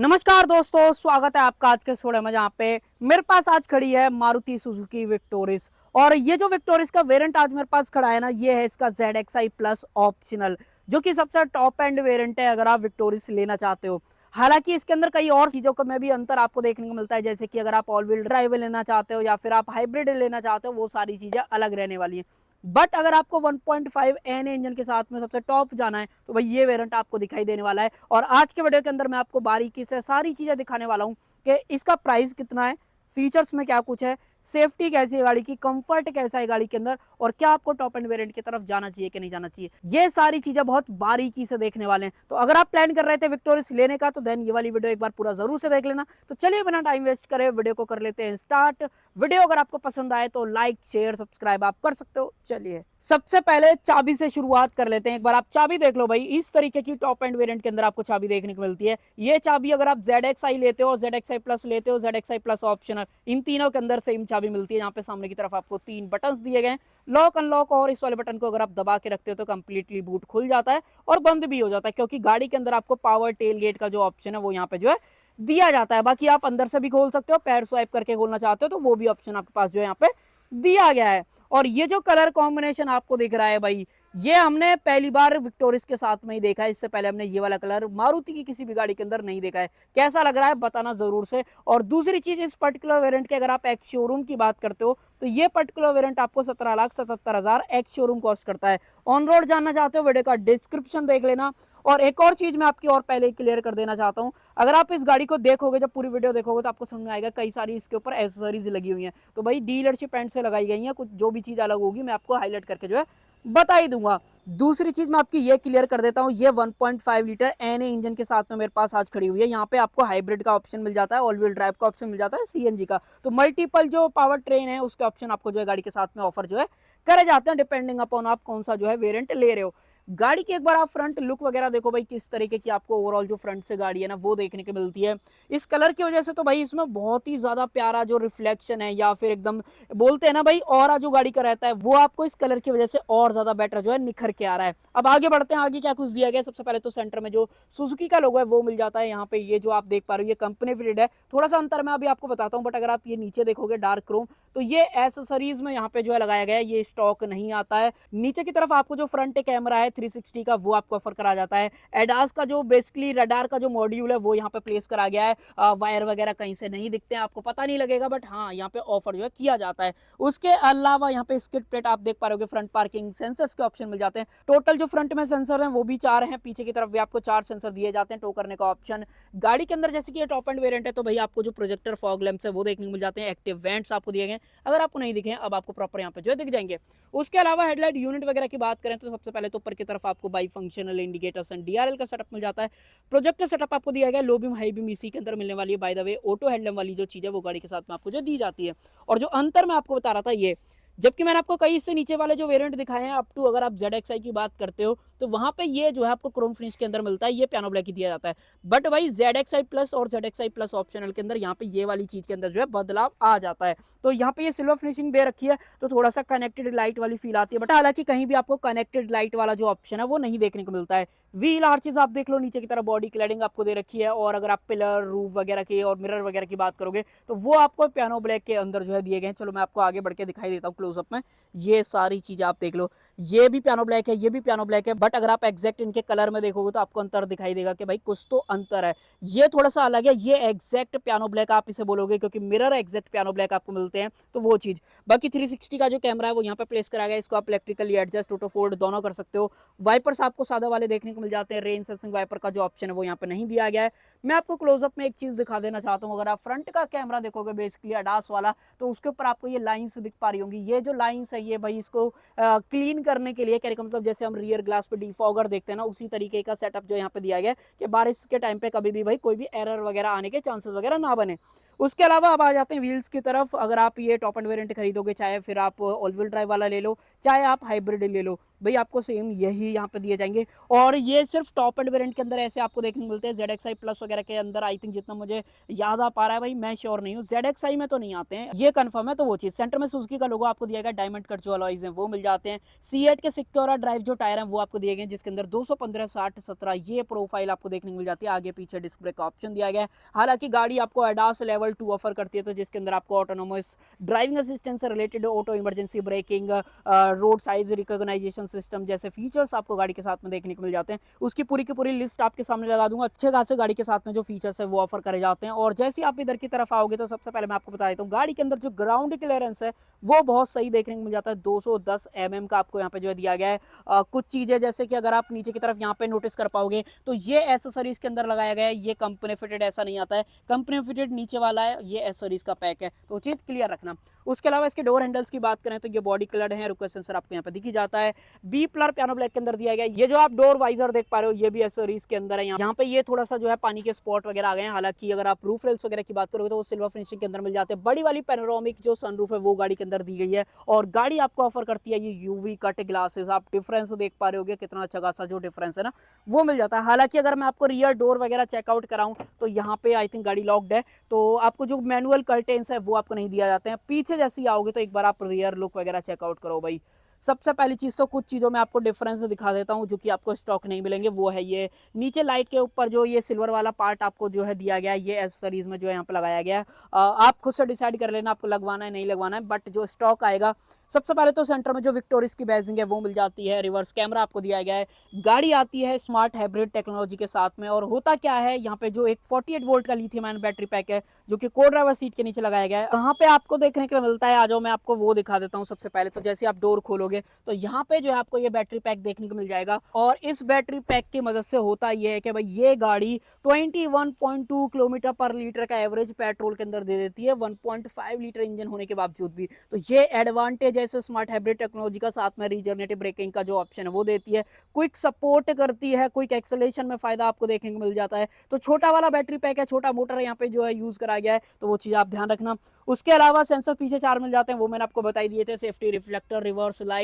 नमस्कार दोस्तों, स्वागत है आपका आज के शो में। जहाँ पे मेरे पास आज खड़ी है मारुति सुजुकी विक्टोरिस। और ये जो विक्टोरिस का वेरिएंट आज मेरे पास खड़ा है ना, ये है इसका ZXi प्लस ऑप्शनल, जो कि सबसे टॉप एंड वेरिएंट है अगर आप विक्टोरिस लेना चाहते हो। हालांकि इसके अंदर कई और चीजों का में भी अंतर आपको देखने को मिलता है, जैसे कि अगर आप ऑल व्हील ड्राइव लेना चाहते हो या फिर आप हाइब्रिड लेना चाहते हो, वो सारी चीजें अलग रहने वाली है। बट अगर आपको 1.5 एन इंजन के साथ में सबसे टॉप जाना है तो भाई ये वेरिएंट आपको दिखाई देने वाला है। और आज के वीडियो के अंदर मैं आपको बारीकी से सारी चीजें दिखाने वाला हूं कि इसका प्राइस कितना है, फीचर्स में क्या कुछ है, सेफ्टी कैसी है गाड़ी की, कंफर्ट कैसा है गाड़ी के अंदर, और क्या आपको टॉप एंड वेरिएंट की तरफ जाना चाहिए कि नहीं जाना चाहिए। ये सारी चीजें बहुत बारीकी से देखने वाले हैं। तो अगर आप प्लान कर रहे थे विक्टोरिस लेने का तो देन ये वाली वीडियो एक बार पूरा जरूर से देख लेना। तो चलिए बिना टाइम वेस्ट करे वीडियो को कर लेते हैं स्टार्ट। वीडियो अगर आपको पसंद आए तो लाइक शेयर सब्सक्राइब आप कर सकते हो। चलिए सबसे पहले चाबी से शुरुआत कर लेते हैं। एक बार आप चाबी देख लो भाई, इस तरीके की टॉप एंड वेरिएंट के अंदर आपको चाबी देखने को मिलती है। ये चाबी अगर आप ZXi लेते हो, ZXi प्लस लेते हो, ZXi प्लस ऑप्शनल, इन तीनों के अंदर सेम चाबी मिलती है। यहाँ पे सामने की तरफ आपको 3 बटन्स दिए गए, लॉक अनलॉक, और इस वाले बटन को अगर आप दबा के रखते हो तो कंप्लीटली बूट खुल जाता है और बंद भी हो जाता है, क्योंकि गाड़ी के अंदर आपको पावर टेल गेट का जो ऑप्शन है वो यहाँ पे जो है दिया जाता है। बाकी आप अंदर से भी खोल सकते हो, पैर स्वाइप करके खोलना चाहते हो तो वो भी ऑप्शन आपके पास जो है यहाँ पे दिया गया है। और ये जो कलर कॉम्बिनेशन आपको दिख रहा है भाई, ये हमने पहली बार विक्टोरिस के साथ में ही देखा है। इससे पहले हमने ये वाला कलर मारुति की किसी भी गाड़ी के अंदर नहीं देखा है। कैसा लग रहा है बताना जरूर से। और दूसरी चीज, इस पर्टिकुलर वेरिएंट के अगर आप एक्स शोरूम की बात करते हो तो ये पर्टिकुलर वेरिएंट आपको 17,77,000 एक्स शोरूम कॉस्ट करता है। ऑन रोड जानना चाहते हो वीडियो का डिस्क्रिप्शन देख लेना। और एक और चीज मैं आपकी और पहले ही क्लियर कर देना चाहता हूं, अगर आप इस गाड़ी को देखोगे, जब पूरी वीडियो देखोगे तो आपको समझ में आएगा कई सारी इसके ऊपर एसेसरीज लगी हुई हैं। तो भाई डीलरशिप एंड से लगाई गई हैं, कुछ जो भी चीज अलग होगी मैं आपको हाईलाइट करके जो है बता ही दूंगा। दूसरी चीज मैं आपकी ये क्लियर कर देता हूँ, ये 1.5 लीटर एन इंजन के साथ में मेरे पास आज खड़ी हुई है। यहाँ पे आपको हाइब्रिड का ऑप्शन मिल जाता है, ऑल व्हील ड्राइव का ऑप्शन मिल जाता है, CNG का। तो मल्टीपल जो पावर ट्रेन है उसके ऑप्शन आपको जो है गाड़ी के साथ में ऑफर जो है करे जाते हैं, डिपेंडिंग अपॉन आप कौन सा जो है वेरिएंट ले रहे हो। गाड़ी की एक बार आप फ्रंट लुक वगैरह देखो भाई, किस तरीके की आपको ओवरऑल जो फ्रंट से गाड़ी है ना वो देखने को मिलती है। इस कलर की वजह से तो भाई इसमें बहुत ही ज्यादा प्यारा जो रिफ्लेक्शन है, या फिर एकदम बोलते हैं ना भाई ऑरा जो गाड़ी का रहता है, वो आपको इस कलर की वजह से और ज्यादा बेटर जो है निखर के आ रहा है। अब आगे बढ़ते हैं, आगे क्या कुछ दिया गया। सबसे पहले तो सेंटर में जो सुजुकी का लोगो है वो मिल जाता है। यहाँ पे ये जो आप देख पा रहे हो ये कंपनी फिटेड है। थोड़ा सा अंतर मैं अभी आपको बताता हूँ, बट अगर आप ये नीचे देखोगे डार्क क्रोम, तो ये एसेसरीज में यहाँ पे जो है लगाया गया है, ये स्टॉक नहीं आता है। नीचे की तरफ आपको जो फ्रंट कैमरा है 360 का वो आपको ऑफर करा जाता है। एडास का जो बेसिकली रडार का जो मॉड्यूल है वो यहाँ पे प्लेस करा गया है। वायर वगैरह कहीं से नहीं दिखते हैं, आपको पता नहीं लगेगा, बट हाँ यहाँ पे ऑफर जो है किया जाता है। उसके अलावा यहाँ पे स्किड प्लेट आप देख पा रहे हो, फ्रंट पार्किंग सेंसर्स के ऑप्शन मिल जाते हैं। टोटल जो फ्रंट में सेंसर हैं वो भी 4 हैं, पीछे की तरफ भी आपको 4 सेंसर दिए जाते हैं, टो करने का ऑप्शन। गाड़ी के अंदर जैसे कि ये टॉप एंड वेरिएंट है तो भाई आपको जो प्रोजेक्टर फॉग लैंप्स है वो देखने को मिल जाते हैं। एक्टिव वेंट्स आपको दिए गए, अगर आपको नहीं दिखे अब आपको प्रॉपर यहाँ पे जो है दिख जाएंगे। उसके अलावा हेडलाइट यूनिट वगैरह की बात करें तो सबसे पहले तो ऊपर की तरफ आपको by functional indicators and DRL का सेटअप मिल जाता है। प्रोजेक्टर सेटअप आपको दिया गया, लो बीम हाई बीम इसी के अंदर मिलने वाली है। By the way auto headlamp वाली जो चीज है वो गाड़ी के साथ में आपको जो दी जाती है। और जो अंतर मैं आपको बता रहा था ये, जबकि मैंने आपको कई इससे नीचे वाले जो वेरिएंट दिखाए हैं अप टू, अगर आप ZXi की बात करते हो तो वहां पे ये जो है आपको क्रोम फिनिश के अंदर मिलता है, ये पियानो ब्लैक ही दिया जाता है। बट भाई ZXi प्लस और ZXi प्लस ऑप्शनल के अंदर यहाँ पे ये वाली चीज के अंदर जो है बदलाव आ जाता है। तो यहाँ पे ये सिल्वर फिनिशिंग दे रखी है तो थोड़ा सा कनेक्टेड लाइट वाली फील आती है, बट हालांकि कहीं भी आपको कनेक्टेड लाइट वाला जो ऑप्शन है वो नहीं देखने को मिलता है। व्हील आर्चेस आप देख लो, नीचे की तरफ बॉडी क्लैडिंग आपको दे रखी है। और अगर आप पिलर रूफ वगैरह की और मिरर वगैरह की बात करोगे तो वो आपको पियानो ब्लैक के अंदर जो है दिए गए। चलो मैं आपको आगे बढ़ के दिखाई देता हूँ क्लोजअप में। ये सारी चीजें आप देख लो, ये भी पियानो ब्लैक है, ये भी पियानो ब्लैक है, बट अगर आप एग्जैक्ट इनके कलर में देखोगे तो आपको अंतर दिखाई देगा कि भाई कुछ तो अंतर है। ये थोड़ा सा अलग है, ये एग्जैक्ट पियानो ब्लैक आप इसे बोलोगे क्योंकि मिरर एग्जैक्ट पियानो ब्लैक आपको मिलते हैं, तो वो चीज। बाकी 360 का जो कैमरा है वो यहाँ पे प्लेस करा गया, इसको आप इलेक्ट्रिकली एडजस्ट ऑटो फोल्ड दोनों कर सकते हो। वाइपर्स आपको सादा वाले देखने को मिल जाते हैं, रेन सेंसिंग वाइपर का जो ऑप्शन है वो यहाँ पे नहीं दिया गया है। मैं आपको क्लोजअप में एक चीज दिखा देना चाहता हूँ, अगर आप फ्रंट का कैमरा देखोगे बेसिकली अडास वाला, तो उसके ऊपर आपको ये लाइंस दिख पा रही होंगी। ये जो लाइंस है ये भाई इसको क्लीन करने के लिए, कहने का मतलब जैसे हम रियर ग्लास पे डिफॉगर देखते हैं ना, उसी तरीके का सेटअप जो यहाँ पे दिया गया है कि बारिश के टाइम पे कभी भी भाई कोई भी एरर वगैरह आने के चांसेस वगैरह ना बने। उसके अलावा अब आ जाते हैं व्हील्स की तरफ। अगर आप ये टॉप एंड वेरिएंट खरीदोगे, चाहे फिर आप ऑल व्हील ड्राइव वाला ले लो, चाहे आप हाइब्रिड ले लो, भाई आपको सेम यही यहाँ पे दिए जाएंगे। और ये सिर्फ टॉप एंड वेरिएंट के अंदर ऐसे आपको देखने को मिलते हैं। ZXi प्लस वगैरह के अंदर आई थिंक, जितना मुझे याद आ पा रहा है, भाई मैं श्योर नहीं हूँ, ZXi में तो नहीं आते हैं, ये कंफर्म है। तो वो चीज सेंटर में सुजुकी का लोगो आपको दिया गया, डायमंड कट जो अलॉयज हैं वो मिल जाते हैं। C8 के सिक्योरा ड्राइव जो टायर हैं वो आपको दिए गए, जिसके अंदर 215 60 17 ये प्रोफाइल आपको देखने को मिल जाती है। आगे पीछे डिस्क ब्रेक का ऑप्शन दिया गया है। हालांकि गाड़ी आपको ADAS लेवल 2 ऑफर करती है, तो जिसके अंदर आपको ऑटोनोमस ड्राइविंग असिस्टेंस से related auto emergency braking, road size recognition system जैसे फीचर्स आपको गाड़ी के साथ में देखने को मिल जाते हैं। उसकी पूरी की पूरी लिस्ट आपके सामने लगा दूंगा। अच्छे खासे गाड़ी के साथ में जो फीचर्स है वो ऑफर करे जाते हैं। और जैसे आप इधर की तरफ आओगे तो सबसे पहले मैं आपको बता देता हूँ, गाड़ी के अंदर जो ग्राउंड क्लियरेंस है वो बहुत सही देखने को मिल जाता है। 210 mm का आपको यहाँ पे जो है दिया गया है। कुछ चीजें जैसे कि अगर आप नीचे की तरफ यहाँ पे नोटिस कर पाओगे तो ये एसेसरीज के अंदर लगाया गया है, ये कंपनी फिटेड ऐसा नहीं आता है। कंपनी फिटेड नीचे वाला है, ये एसेसरीज का पैक है, तो चीज क्लियर रखना। उसके अलावा इसके डोर हैंडल्स की बात करें तो ये बॉडी कलर्ड है, रुक सेंसर आपको यहाँ पे दिख ही जाता है। बी प्लर पियानो ब्लैक के अंदर दिया गया है। ये जो आप डोर वाइजर देख पा रहे हो ये भी एसेसरीज के अंदर है। यहाँ पे ये थोड़ा सा जो है पानी के स्पॉट वगैरह आ गए हैं। हालांकि अगर आप रूफ रेल्स वगैरह की बात करोगे तो वो सिल्वर फिनिशिंग के अंदर मिल जाते हैं। बड़ी वाली पैनोरामिक जो सनरूफ है वो गाड़ी के अंदर दी गई है। और गाड़ी आपको ऑफर करती है ये यूवी कट ग्लासेस। आप डिफरेंस देख पा रहे होगे, कितना अच्छा खासा जो डिफरेंस है ना वो मिल जाता है। हालांकि अगर मैं आपको रियर डोर वगैरह चेकआउट कराऊं तो यहाँ पे आई थिंक गाड़ी लॉक्ड है, तो आपको जो मैनुअल कर्टेन्स है वो आपको नहीं दिया जाते हैं। पीछे जैसे ही आओगे तो एक बार आप रियर लुक वगैरह चेकआउट करो भाई। सबसे पहली चीज तो कुछ चीजों में आपको डिफरेंस दिखा देता हूं जो कि आपको स्टॉक नहीं मिलेंगे। वो है ये नीचे लाइट के ऊपर जो ये सिल्वर वाला पार्ट आपको जो है दिया गया है, ये एसेसरीज में जो है यहाँ पे लगाया गया है। आप खुद से डिसाइड कर लेना आपको लगवाना है नहीं लगवाना है, बट जो स्टॉक आएगा सबसे पहले तो सेंटर में जो विक्टोरिस की बैजिंग है वो मिल जाती है। रिवर्स कैमरा आपको दिया गया है। गाड़ी आती है स्मार्ट हाइब्रिड टेक्नोलॉजी के साथ में। और होता क्या है, यहाँ पे जो एक 48 वोल्ट का लिथियम आयन बैटरी पैक है जो कि को ड्राइवर सीट के नीचे लगाया गया है, यहाँ पे आपको देखने को मिलता है। आ जाओ मैं आपको वो दिखा देता हूँ। सबसे पहले तो जैसे आप डोर खोलोगे तो यहाँ पे जो है आपको ये बैटरी पैक देखने को मिल जाएगा। और इस बैटरी पैक की मदद से होता ये है कि भाई ये गाड़ी 21.2 किलोमीटर पर लीटर का एवरेज पेट्रोल के अंदर दे देती है, 1.5 लीटर इंजन होने के बावजूद भी। तो ये एडवांटेज है स्मार्ट हाइब्रिड टेक्नोलॉजी का। साथ में रीजनरेटिव ब्रेकिंग का जो ऑप्शन है वो देती है, क्विक सपोर्ट करती है, क्विक एक्सेलरेशन में फायदा आपको देखने को मिल जाता है। तो छोटा वाला बैटरी पैक है, छोटा मोटर यहाँ पे जो है यूज करा गया है, तो वो चीज आप ध्यान रखना। उसके अलावा सेंसर पीछे 4 मिल जाते हैं, वो मैंने आपको बता दिए थे। Safety reflector, reverse light.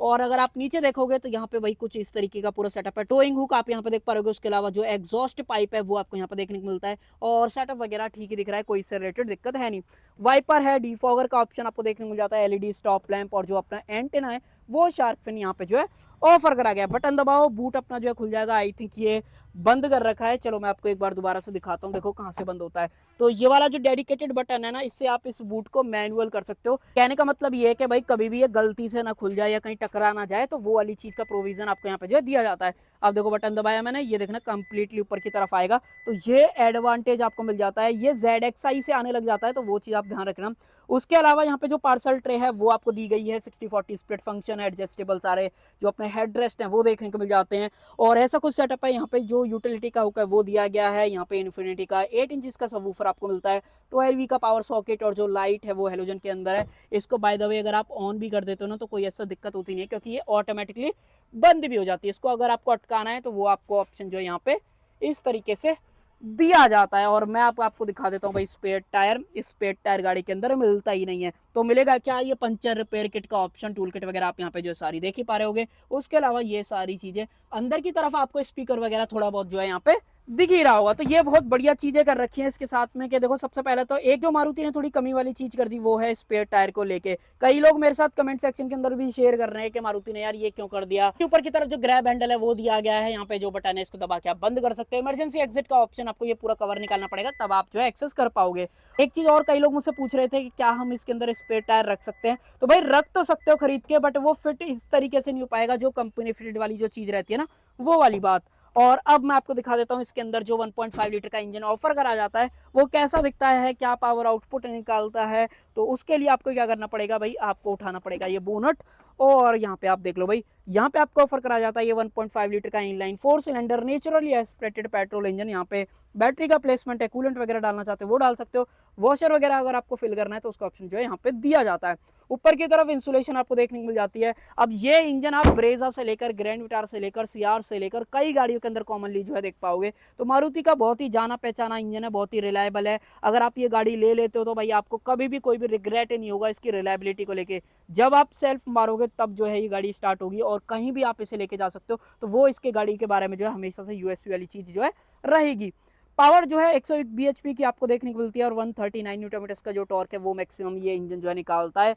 और अगर आप नीचे देखोगे तो यहाँ पे भाई कुछ इस तरीके का पूरा सेटअप है। टोइंग हुक आप यहाँ पे देख पा रहे हो। उसके अलावा जो एग्जॉस्ट पाइप है वो आपको यहाँ पे देखने को मिलता है। और सेटअप वगैरह ठीक ही दिख रहा है, कोई इससे रिलेटेड दिक्कत है नहीं। वाइपर है, डिफॉगर का ऑप्शन आपको देखने को मिल जाता है, एलईडी स्टॉप लैंप, और जो अपना एंटेना है वो शार्क फिन यहाँ पे जो है ऑफर करा गया। बटन दबाओ, बूट अपना जो है खुल जाएगा। आई थिंक ये बंद कर रखा है, चलो मैं आपको एक बार दोबारा से दिखाता हूँ। देखो कहाँ से बंद होता है। तो ये वाला जो डेडिकेटेड बटन है ना, इससे आप इस बूट को मैनुअल कर सकते हो। कहने का मतलब ये है कि भाई कभी भी ये गलती से ना खुल जाए या कहीं टकरा ना जाए, तो वो वाली चीज का प्रोविजन आपको यहाँ पे जो है दिया जाता है। अब देखो बटन दबाया मैंने, ये देखना कंप्लीटली ऊपर की तरफ आएगा। तो ये एडवांटेज आपको मिल जाता है। ये ZXi से आने लग जाता है, तो वो चीज आप ध्यान रखना। उसके अलावा यहाँ पे जो पार्सल ट्रे है वो आपको दी गई है। 60-40 स्प्लिट फंक्शन, एडजस्टेबल सारे जो अपने हेड रेस्ट हैं वो देखने को मिल जाते हैं। और ऐसा कुछ सेटअप है। यहाँ पे जो यूटिलिटी का हुक है वो दिया गया है। यहाँ पे इन्फिनिटी का 8 इंच का सबवूफर आपको मिलता है। 12V का पावर सॉकेट, और जो लाइट है वो हेलोजन के अंदर है। इसको बाय द वे अगर आप ऑन भी कर देते हो ना तो कोई ऐसा दिक्कत होती नहीं है, क्योंकि ये ऑटोमेटिकली बंद भी हो जाती है। इसको अगर आपको अटकाना है तो वो आपको ऑप्शन जो है यहाँ पे इस तरीके से दिया जाता है। और मैं आपको दिखा देता हूँ भाई स्पेयर टायर। इस स्पेयर टायर गाड़ी के अंदर मिलता ही नहीं है, तो मिलेगा क्या, ये पंचर रिपेयर किट का ऑप्शन, टूल किट वगैरह आप यहाँ पे जो सारी देख ही पा रहे होगे। उसके अलावा ये सारी चीजें अंदर की तरफ आपको स्पीकर वगैरह थोड़ा बहुत जो है यहाँ पे दिख ही रहा होगा। तो ये बहुत बढ़िया चीजें कर रखी हैं इसके साथ में कि देखो सबसे पहले तो एक जो मारुति ने थोड़ी कमी वाली चीज कर दी वो है स्पेयर टायर को लेके। कई लोग मेरे साथ कमेंट सेक्शन के अंदर भी शेयर कर रहे हैं कि मारुति ने यार ये क्यों कर दिया। ऊपर की तरफ जो ग्रैब हैंडल है वो दिया गया है। यहाँ पे जो बटन है इसको दबा के आप बंद कर सकते हो। इमरजेंसी एग्जिट का ऑप्शन, आपको ये पूरा कवर निकालना पड़ेगा तब आप जो है एक्सेस कर पाओगे। एक चीज और, कई लोग मुझसे पूछ रहे थे कि क्या हम इसके अंदर स्पेयर टायर रख सकते हैं। तो भाई रख तो सकते हो खरीद के, बट वो फिट इस तरीके से नहीं हो पाएगा जो कंपनी फिटेड वाली जो चीज रहती है ना, वो वाली बात। और अब मैं आपको दिखा देता हूं इसके अंदर जो 1.5 लीटर का इंजन ऑफर करा जाता है वो कैसा दिखता है, क्या पावर आउटपुट निकालता है। तो उसके लिए आपको क्या करना पड़ेगा भाई, आपको उठाना पड़ेगा ये बोनट। और यहाँ पे आप देख लो भाई, यहाँ पे आपको ऑफर करा जाता है ये 1.5 लीटर का inline 4 cylinder naturally aspirated petrol engine. यहाँ पे बैटरी का प्लेसमेंट है, कूलेंट वगैरह डालना चाहते हो वो डाल सकते हो, वॉशर वगैरह अगर आपको फिल करना है तो उसका ऑप्शन जो है यहाँ पे दिया जाता है। ऊपर की तरफ इंसुलेशन आपको देखने को मिल जाती है। अब ये इंजन आप ब्रेजा से लेकर ग्रैंड विटार से लेकर सीआर से लेकर कई गाड़ियों के अंदर कॉमनली जो है देख पाओगे। तो मारुति का बहुत ही जाना पहचाना इंजन है, बहुत ही रिलायबल है। अगर आप ये गाड़ी ले लेते हो तो भाई आपको कभी भी कोई भी रिग्रेट नहीं होगा इसकी रिलायबिलिटी को लेके। जब आप सेल्फ मारोगे तब जो है ये गाड़ी स्टार्ट होगी और कहीं भी आप इसे लेके जा सकते हो। तो वो इसके गाड़ी के बारे में जो है हमेशा से यूएसपी वाली चीज जो है रहेगी। पावर जो है 108 bhp की आपको देखने को मिलती है और 139 न्यूटन मीटर का जो टॉर्क है वो मैक्सिमम ये इंजन जो है निकालता है।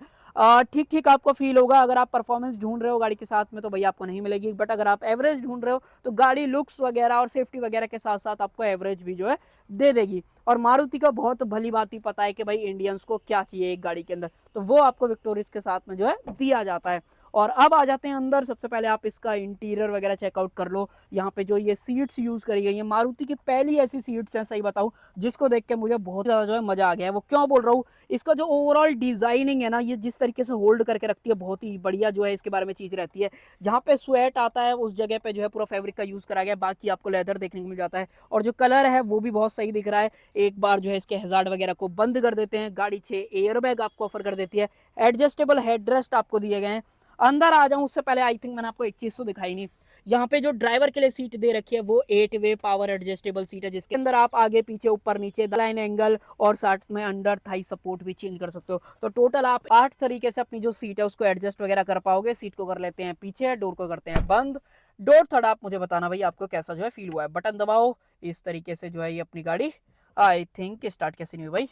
ठीक ठीक आपको फील होगा। अगर आप परफॉर्मेंस ढूंढ रहे हो गाड़ी के साथ में तो भाई आपको नहीं मिलेगी, बट अगर आप एवरेज ढूंढ रहे हो तो गाड़ी लुक्स वगैरह और सेफ्टी वगैरह के साथ साथ आपको एवरेज भी जो है दे देगी। और मारुति का बहुत भली बात ही पता है कि भाई इंडियंस को क्या चाहिए एक गाड़ी के अंदर, तो वो आपको विक्टोरियस के साथ में जो है दिया जाता है। और अब आ जाते हैं अंदर। सबसे पहले आप इसका इंटीरियर वगैरह चेकआउट कर लो। यहाँ पे जो ये सीट्स यूज करी गई है मारुति की पहली ऐसी सीट्स हैं सही बताऊं जिसको देख के मुझे बहुत ज्यादा जो है मजा आ गया है। वो क्यों बोल रहा हूँ, इसका जो ओवरऑल डिजाइनिंग है ना, ये जिस तरीके से होल्ड करके रखती है बहुत ही बढ़िया जो है इसके बारे में चीज रहती है। जहाँ पे स्वेट आता है उस जगह पे जो है पूरा फैब्रिक का यूज करा गया, बाकी आपको लेदर देखने को मिल जाता है। और जो कलर है वो भी बहुत सही दिख रहा है। एक बार जो है इसके हजार्ड वगैरह को बंद कर देते हैं। गाड़ी 6 एयरबैग आपको ऑफर कर देती है। एडजस्टेबल हेडरेस्ट आपको दिए गए हैं। अंदर आ जाऊं उससे पहले आई थिंक मैंने आपको एक चीज तो दिखाई नहीं। यहाँ पे जो ड्राइवर के लिए सीट दे रखी है वो 8 वे पावर एडजस्टेबल सीट है, जिसके अंदर आप आगे पीछे ऊपर नीचे लाइन एंगल और साथ में अंडर थाई सपोर्ट भी चेंज कर सकते हो। तो टोटल आप 8 तरीके से अपनी जो सीट है उसको एडजस्ट वगैरह कर पाओगे। सीट को कर लेते हैं पीछे, डोर को करते हैं बंद। डोर थर्ड आप मुझे बताना भाई आपको कैसा जो है फील हुआ है। बटन दबाओ, इस तरीके से जो है ये अपनी गाड़ी आई थिंक स्टार्ट कैसे नहीं हुई भाई,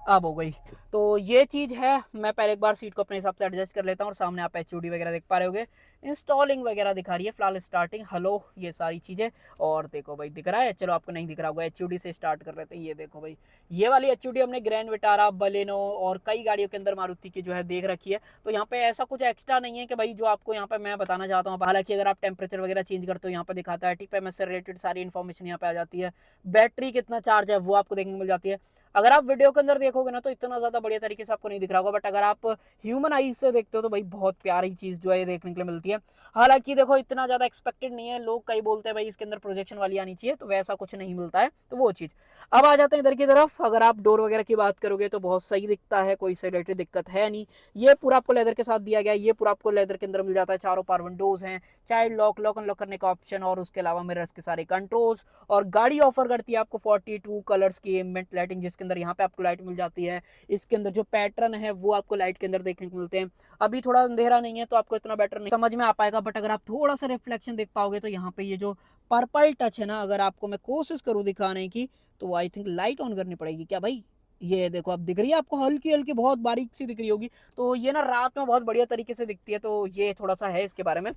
अब हो गई। तो ये चीज है। मैं पहले एक बार सीट को अपने हिसाब से एडजस्ट कर लेता हूँ और सामने आप एचयूडी वगैरह देख पा रहे होगे। इंस्टॉलिंग वगैरह दिखा रही है फिलहाल, स्टार्टिंग हेलो ये सारी चीजें। और देखो भाई दिख रहा है, चलो आपको नहीं दिख रहा होगा, एचयूडी से स्टार्ट कर लेते हैं। ये देखो भाई ये वाली एचयूडी हमने ग्रैंड विटारा बलेनो और कई गाड़ियों के अंदर मारुति की जो है देख रखी है। तो यहाँ पे ऐसा कुछ एक्स्ट्रा नहीं है कि भाई जो आपको यहाँ पे मैं बताना चाहता हूँ। हालांकि अगर आप टेम्परेचर वगैरह चेंज करते हो यहाँ पे दिखाता है, टीपीएमएस से रिलेटेड सारी इन्फॉर्मेशन यहाँ पे आ जाती है। बैटरी कितना चार्ज है वो आपको देखने को मिल जाती है। अगर आप वीडियो के अंदर देखोगे ना तो इतना ज्यादा बढ़िया तरीके से आपको नहीं दिख रहा होगा, बट अगर आप ह्यूमन आईज से देखते हो तो भाई बहुत प्यारी चीज जो है ये देखने के लिए मिलती है। हालांकि देखो इतना ज्यादा एक्सपेक्टेड नहीं है, लोग कई बोलते हैं भाई इसके अंदर प्रोजेक्शन वाली आनी चाहिए, तो वैसा कुछ नहीं मिलता है, तो वो चीज। अब आ जाते हैं इधर की तरफ। अगर आप डोर वगैरह की बात करोगे तो बहुत सही दिखता है, कोई से रिलेटेड दिक्कत है नहीं। ये पूरा आपको लेदर के साथ दिया गया है, ये पूरा आपको लेदर के अंदर मिल जाता है। चारों पावर विंडोज हैं, चाइल्ड लॉक, लॉक अनलॉक करने का ऑप्शन और उसके अलावा मिरर्स के सारे कंट्रोल्स। और गाड़ी ऑफर करती है आपको 42 कलर्स की एम्बिएंट लाइटिंग, जिसके अंदर यहाँ पे आपको लाइट मिल जाती है। इसके अंदर जो पैटर्न है वो आपको लाइट के अंदर देखने को मिलते हैं। अभी थोड़ा अंधेरा नहीं है तो आपको इतना बेटर नहीं समझ में आ पाएगा, बट अगर आप थोड़ा सा रिफ्लेक्शन देख पाओगे तो यहाँ पे ये जो पर्पल टच है ना, अगर आपको मैं कोशिश करूँ दिखाने की तो आई थिंक लाइट ऑन करनी पड़ेगी क्या भाई। ये देखो अब दिख रही है आपको, हल्की हल्की बहुत बारीक सी दिख रही होगी। तो ये ना रात में बहुत बढ़िया तरीके से दिखती है, तो ये थोड़ा सा है इसके बारे में।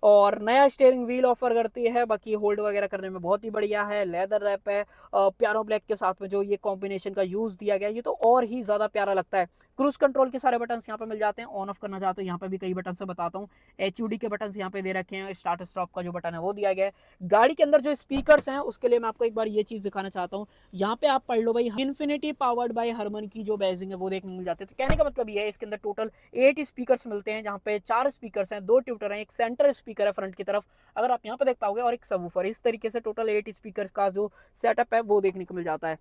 और नया स्टीयरिंग व्हील ऑफर करती है, बाकी होल्ड वगैरह करने में बहुत ही बढ़िया है। लेदर रैप है, पियानो ब्लैक के साथ में जो ये कॉम्बिनेशन का यूज दिया गया है ये तो और ही ज्यादा प्यारा लगता है। क्रूज कंट्रोल के सारे बटन यहाँ पे मिल जाते हैं। ऑन ऑफ करना चाहते हो यहाँ पे भी कई बटन से बताता हूँ। एचयूडी के बटन यहाँ पे दे रखे हैं, स्टार्ट स्टॉप का जो बटन है वो दिया गया है। गाड़ी के अंदर जो स्पीकर्स हैं उसके लिए मैं आपको एक बार ये चीज दिखाना चाहता हूँ। यहाँ पे आप पढ़ लो भाई, इन्फिनिटी पावर्ड बाय हरमन की जो बैजिंग है वो देखने मिल जाते हैं। तो कहने का मतलब ये है इसके अंदर टोटल 8 स्पीकर्स मिलते हैं, जहाँ पे 4 स्पीकर्स हैं, 2 ट्यूटर हैं, एक सेंटर स्पीकर है फ्रंट की तरफ अगर आप यहाँ पे देख पाओगे, और एक सबवूफर। इस तरीके से टोटल 8 स्पीकर्स का जो सेटअप है वो देखने को मिल जाता है।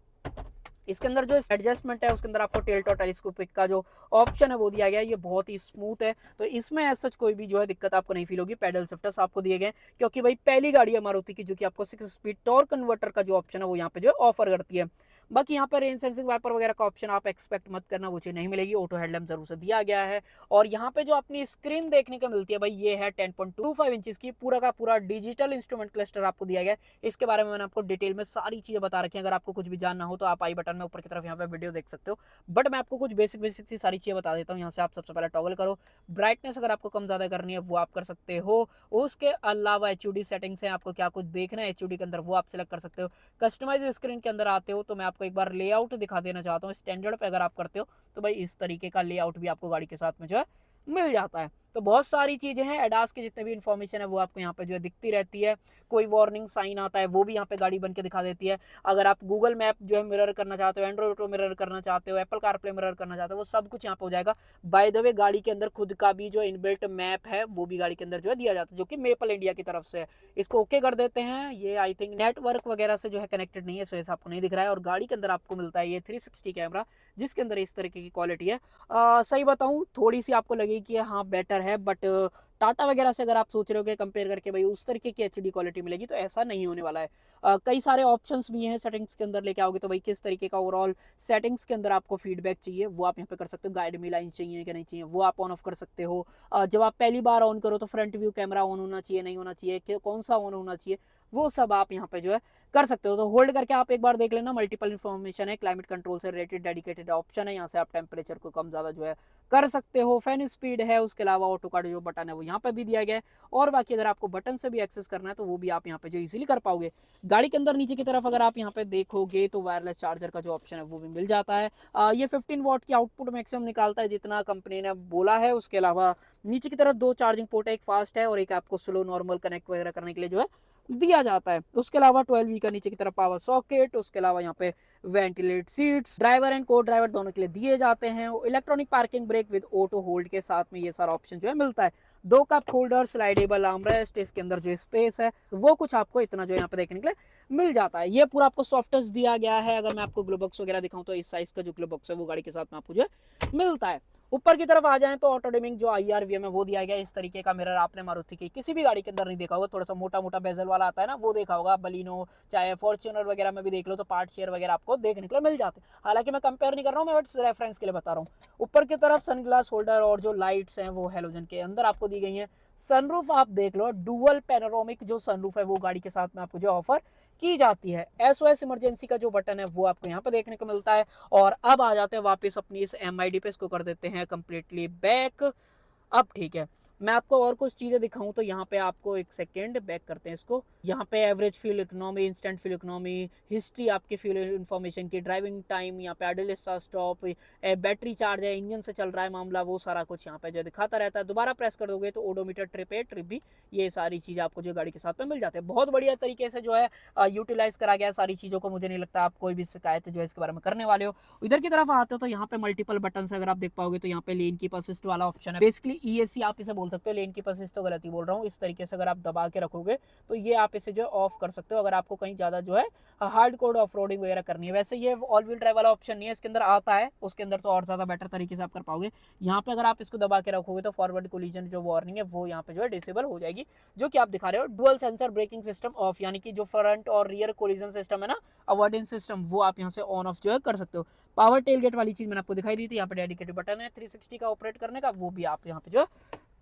इसके अंदर जो एडजस्टमेंट है उसके अंदर आपको टिल्ट और टेलीस्कोपिक का जो ऑप्शन है वो दिया गया है। ये बहुत ही स्मूथ है, तो इसमें ऐसा कोई भी जो है दिक्कत आपको नहीं फील होगी। पैडल शिफ्टर्स आपको दिए गए क्योंकि भाई पहली गाड़ी है मारुति की जो कि आपको 6 स्पीड टॉर्क कन्वर्टर का जो ऑप्शन है वो यहाँ पे जो है ऑफर करती है। बाकी यहाँ पर रेन सेंसिंग वाइपर वगैरह का ऑप्शन आप एक्सपेक्ट मत करना, वो चीज नहीं मिलेगी। ऑटो हेडलैम्प जरूर से दिया गया है। और यहाँ पे जो अपनी स्क्रीन देखने को मिलती है भाई ये है 10.25 इंचेस की, पूरा का पूरा डिजिटल इंस्ट्रूमेंट क्लस्टर आपको दिया गया है। इसके बारे में मैंने आपको डिटेल में सारी चीजें बता रखी है। अगर आपको कुछ भी जानना हो तो आप आई बटन में ऊपर की तरफ यहाँ पे वीडियो देख सकते हो, बट मैं आपको कुछ बेसिक बेसिक सी सारी चीजें बता देता हूँ। यहाँ से आप सबसे पहले टॉगल करो, ब्राइटनेस अगर आपको कम ज्यादा करनी है वो आप कर सकते हो। उसके अलावा एचयूडी सेटिंग्स है, आपको क्या कुछ देखना है एचयूडी के अंदर वो आप सिलेक्ट कर सकते हो। कस्टमाइज स्क्रीन के अंदर आते हो तो मैं आपको एक बार लेआउट दिखा देना चाहता हूँ। स्टैंडर्ड पे अगर आप करते हो तो भाई इस तरीके का लेआउट भी आपको गाड़ी के साथ में जो है मिल जाता है। तो बहुत सारी चीज़ें हैं, एडास की जितने भी इन्फॉर्मेशन है वो आपको यहाँ पे जो है दिखती रहती है। कोई वार्निंग साइन आता है वो भी यहाँ पे गाड़ी बन के दिखा देती है। अगर आप गूगल मैप जो है मिरर करना चाहते हो, एंड्रॉइड ऑटो मिरर करना चाहते हो, एप्पल कारप्ले मिरर करना चाहते हो, वो सब कुछ यहाँ पे हो जाएगा। बाय द वे गाड़ी के अंदर खुद का भी जो इनबिल्ट मैप है वो भी गाड़ी के अंदर जो है दिया जाता है, जो कि मेपल इंडिया की तरफ से है। इसको ओके कर देते हैं। ये आई थिंक नेटवर्क वगैरह से जो है कनेक्टेड नहीं है, सो ऐसा आपको नहीं दिख रहा है। और गाड़ी के अंदर आपको मिलता है ये 360 कैमरा, जिसके अंदर इस तरीके की क्वालिटी है। सही बताऊं थोड़ी सी आपको लगेगी कि हाँ बेटर है, बट टाटा वगैरह से अगर आप सोच रहे हो कि कंपेयर करके भाई उस तरीके की एचडी क्वालिटी मिलेगी, तो ऐसा नहीं होने वाला है। कई सारे ऑप्शंस भी हैं सेटिंग्स के अंदर, लेके आओगे तो भाई किस तरीके का ओवरऑल सेटिंग्स के अंदर आपको फीडबैक चाहिए वो आप यहाँ पे कर सकते हो। गाइड में लाइन चाहिए कि नहीं चाहिए वो आप ऑन ऑफ कर सकते हो। जब आप पहली बार ऑन करो तो फ्रंट व्यू कैमरा ऑन होना चाहिए, नहीं होना चाहिए, कौन सा ऑन होना चाहिए, वो सब आप यहाँ पे जो है कर सकते हो। तो होल्ड करके आप एक बार देख लेना। मल्टीपल इन्फॉर्मेशन है, क्लाइमेट कंट्रोल से रिलेटेड डेडिकेटेड ऑप्शन है, यहाँ से आप टेम्परेचर को कम ज़्यादा जो है कर सकते हो। फैन स्पीड है, उसके अलावा ऑटो का जो बटन है वो यहाँ पे भी दिया गया है। और बाकी अगर आपको बटन से भी एक्सेस करना है तो वो भी आप यहाँ पे जो इजीली कर पाओगे। गाड़ी के अंदर नीचे की तरफ अगर आप यहाँ पे देखोगे तो वायरलेस चार्जर का जो ऑप्शन है वो भी मिल जाता है। ये 15 वॉट की आउटपुट मैक्सिमम निकालता है जितना कंपनी ने बोला है। उसके अलावा नीचे की तरफ 2 चार्जिंग पोर्ट है, एक फास्ट है और एक आपको स्लो नॉर्मल कनेक्ट वगैरह करने के लिए जो है दिया जाता है। उसके अलावा 12V का नीचे की तरफ पावर सॉकेट, उसके अलावा यहाँ पे वेंटिलेट सीट्स, ड्राइवर एंड को ड्राइवर दोनों के लिए दिए जाते हैं। Electronic parking brake with auto hold के साथ में ये सारा ऑप्शन जो है मिलता है। 2 कप होल्डर, स्लाइडेबल आर्मरेस्ट, इसके अंदर जो स्पेस है वो कुछ आपको इतना जो यहाँ पे देखने के लिए मिल जाता है। ये पूरा आपको सॉफ्ट टच दिया गया है। अगर मैं आपको ग्लो बॉक्स वगैरह दिखाऊं तो इस साइज का जो ग्लो बॉक्स है वो गाड़ी के साथ में आपको जो है मिलता है। ऊपर की तरफ आ जाएं तो ऑटो डिमिंग जो IRVM है वो दिया गया। इस तरीके का मिरर आपने मारुति की किसी भी गाड़ी के अंदर नहीं देखा होगा। थोड़ा सा मोटा मोटा बेजल वाला आता है ना, वो देखा होगा। बलिनो चाहे फॉर्च्यूनर वगैरह में भी देख लो तो पार्ट शेयर वगैरह आपको देखने के लिए मिल जाते हैं। हालांकि मैं कंपेयर नहीं कर रहा हूँ, मैं बस रेफरेंस के लिए बता रहा हूँ। ऊपर की तरफ सनग्लास होल्डर और जो लाइट्स हैं वो हेलोजन के अंदर आपको दी गई हैं। सनरूफ आप देख लो, डुअल पैनोरामिक जो सनरूफ है वो गाड़ी के साथ में आपको जो ऑफर की जाती है। SOS इमरजेंसी का जो बटन है वो आपको यहाँ पे देखने को मिलता है। और अब आ जाते हैं वापस अपनी इस MID पे, इसको कर देते हैं कंप्लीटली बैक। अब ठीक है, मैं आपको और कुछ चीज़ें दिखाऊं तो यहाँ पे आपको एक सेकेंड बैक करते हैं इसको। यहाँ पे average fuel economy, instant fuel economy, history आपके फ्यूल इन्फॉर्मेशन की, ड्राइविंग टाइम, यहाँ पे आइडल स्टॉप, बैटरी चार्ज है, इंजन से चल रहा है मामला, वो सारा कुछ यहाँ पे जो दिखाता रहता है। दोबारा प्रेस कर दोगे तो ओडोमीटर, ट्रिप है, ट्रिप भी, ये सारी चीज़ आपको जो गाड़ी के साथ में मिल जाते हैं। बहुत बढ़िया तरीके से जो है यूटिलाइज करा गया सारी चीज़ों को। मुझे नहीं लगता आप कोई भी शिकायत जो है इसके बारे में करने वाले हो। इधर की तरफ आते हो तो यहाँ पे मल्टीपल बटन अगर आप देख पाओगे तो यहाँ पे लेन कीप असिस्ट वाला ऑप्शन है। बेसिकली ESC आप इसे बोल सकते हो, लेन कीप असिस्ट तो गलत ही बोल रहा हूँ। इस तरीके से अगर आप दबा के रखोगे तो ये आप इसे जो है ऑफ कर सकते हो अगर आपको कहीं ज़्यादा जो है हार्ड कोड ऑफ रोडिंग वगैरह करनी है। वैसे ये ऑल व्हील ड्राइव वाला ऑप्शन नहीं है, इसके अंदर आता है, उसके अंदर तो और ज़्यादा बेटर तरीके से आप कर पाओगे। यहाँ पे अगर आप इसको दबा के रखोगे तो फॉरवर्ड कोलिजन जो वार्निंग है वो यहाँ पे जो है डिसेबल हो जाएगी, जो कि आप दिखा रहे हो। Dual sensor braking system of, यानी कि जो फ्रंट और रियर कोलिजन सिस्टम है ना, अवॉइडेंस सिस्टम, वो आप यहाँ से ऑन ऑफ जो है कर सकते हो। पावर टेल गेट वाली चीज़ मैंने आपको दिखाई दी थी। यहाँ पे डेडिकेटेड बटन है 360 का ऑपरेट करने का, वो भी आप यहाँ पे जो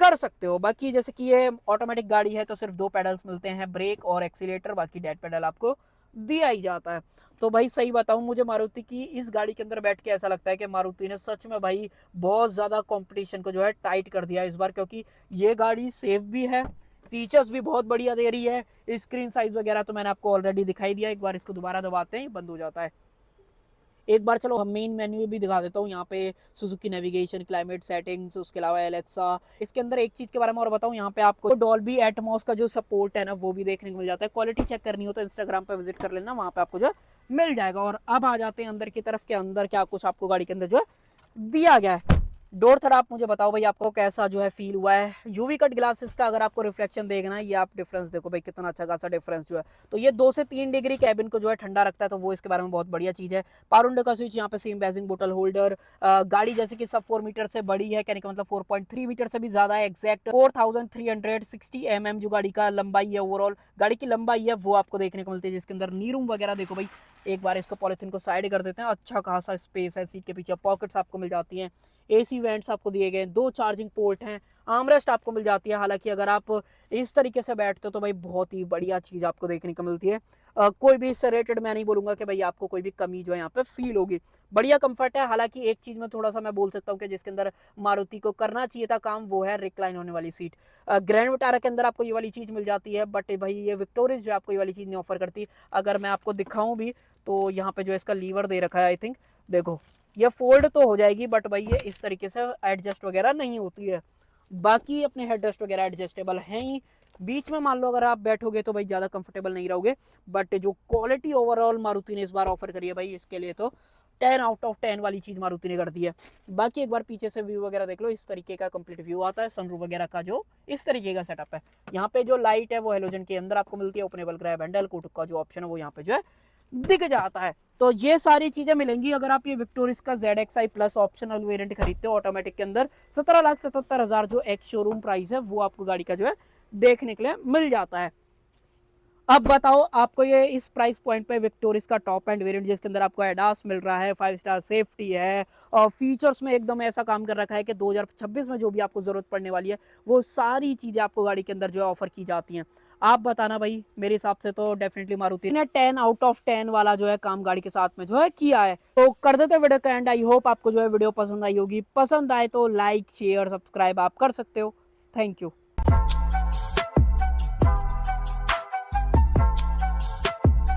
कर सकते हो। बाकी जैसे कि ये ऑटोमेटिक गाड़ी है तो सिर्फ 2 पेडल्स मिलते हैं, ब्रेक और एक्सीलेटर, बाकी डेड पेडल आपको दिया ही जाता है। तो भाई सही बताऊं, मुझे मारुति की इस गाड़ी के अंदर बैठ के ऐसा लगता है कि मारुति ने सच में भाई बहुत ज़्यादा कंपटीशन को जो है टाइट कर दिया इस बार, क्योंकि ये गाड़ी सेफ भी है, फीचर्स भी बहुत बढ़िया दे रही है। स्क्रीन साइज वगैरह तो मैंने आपको ऑलरेडी दिखाई दिया। एक बार इसको दोबारा दबाते हैं बंद हो जाता है। एक बार चलो हम मेन मेन्यू भी दिखा देता हूँ। यहाँ पे सुजुकी नेविगेशन, क्लाइमेट सेटिंग्स, उसके अलावा एलेक्सा। इसके अंदर एक चीज़ के बारे में और बताऊँ, यहाँ पे आपको डॉल्बी एटमॉस का जो सपोर्ट है ना वो भी देखने को मिल जाता है। क्वालिटी चेक करनी हो तो इंस्टाग्राम पे विजिट कर लेना, वहाँ पे आपको जो है मिल जाएगा। और अब आ जाते हैं अंदर की तरफ के अंदर क्या कुछ आपको गाड़ी के अंदर जो है दिया गया है। डोर थोड़ा आप मुझे बताओ भाई आपको कैसा जो है फील हुआ है। यूवी कट ग्लासेस का अगर आपको रिफ्लेक्शन देखना है, ये आप डिफरेंस देखो भाई कितना अच्छा खासा डिफरेंस जो है। तो ये 2 से 3 डिग्री कैबिन को जो है ठंडा रखता है, तो वो इसके बारे में बहुत बढ़िया चीज़ है। पावर विंडो का स्विच, यहाँ पे सेम बैजिंग बोतल होल्डर। गाड़ी जैसे कि सब 4 मीटर से बड़ी है, कहने का मतलब 4.3 मीटर से भी ज़्यादा है। एक्जैक्ट 4360 mm जो गाड़ी का लंबाई है, ओवरऑल गाड़ी की लंबाई है वो आपको देखने को मिलती है, जिसके अंदर नी रूम वगैरह देखो भाई। एक बार इसको पॉलिथीन को साइड कर देते हैं, अच्छा खासा स्पेस है। सीट के पीछे पॉकेट्स आपको मिल जाती हैं, AC वेंट्स आपको दिए गए, 2 चार्जिंग पोर्ट हैं, आर्मरेस्ट आपको मिल जाती है। हालांकि अगर आप इस तरीके से बैठते हो तो भाई बहुत ही बढ़िया चीज़ आपको देखने को मिलती है। कोई भी इससे रेटेड मैं नहीं बोलूँगा कि भाई आपको कोई भी कमी जो है यहाँ पे फील होगी, बढ़िया कंफर्ट है। हालांकि एक चीज़ में थोड़ा सा मैं बोल सकता हूँ कि जिसके अंदर मारुति को करना चाहिए था काम, वो है रिक्लाइन होने वाली सीट। ग्रैंड विटारा के अंदर आपको ये वाली चीज़ मिल जाती है, बट भाई ये विक्टोरिस जो आपको ये वाली चीज़ नहीं ऑफर करती। अगर मैं आपको दिखाऊँ भी तो यहाँ पे जो इसका लीवर दे रखा है, आई थिंक देखो ये फोल्ड तो हो जाएगी, बट भाई ये इस तरीके से एडजस्ट वगैरह नहीं होती है। बाकी अपने हेडरेस्ट वगैरह एडजस्टेबल हैं ही, बीच में मान लो अगर आप बैठोगे तो भाई ज़्यादा कंफर्टेबल नहीं रहोगे, बट जो क्वालिटी ओवरऑल मारुति ने इस बार ऑफर करी है भाई, इसके लिए तो 10 आउट ऑफ 10 वाली चीज़ मारुति ने कर दी है। बाकी एक बार पीछे से व्यू वगैरह देख लो, इस तरीके का कंप्लीट व्यू आता है, सनरूफ वगैरह का जो इस तरीके का सेटअप है। यहाँ पे जो लाइट है वो हेलोजन के अंदर आपको मिलती है, ओपनेबल ग्रैब हैंडल कुटुक का जो ऑप्शन है वो यहाँ पे जो है दिख जाता है। तो ये सारी चीजें मिलेंगी अगर आप ये विक्टोरिस का ZXi प्लस ऑप्शनल वेरिएंट खरीदते हो ऑटोमेटिक के अंदर। 17,77,000 जो एक्स शोरूम प्राइस है वो आपको गाड़ी का जो है देखने के लिए मिल जाता है। अब बताओ आपको ये इस प्राइस पॉइंट पे विक्टोरिस का टॉप एंड वेरिएंट जिसके अंदर आपको एडास मिल रहा है, 5 स्टार सेफ्टी है और फीचर्स में एकदम ऐसा काम कर रखा है कि 2026 में जो भी आपको जरूरत पड़ने वाली है वो सारी चीजें आपको गाड़ी के अंदर जो है ऑफर की जाती हैं। आप बताना भाई, मेरे हिसाब से तो डेफिनेटली मारुति ने 10 आउट ऑफ 10 वाला जो है काम गाड़ी के साथ में जो है किया है। तो कर देते वीडियो का एंड। आई होप आपको जो है वीडियो पसंद आई होगी, पसंद आए तो लाइक शेयर सब्सक्राइब आप कर सकते हो। Thank you.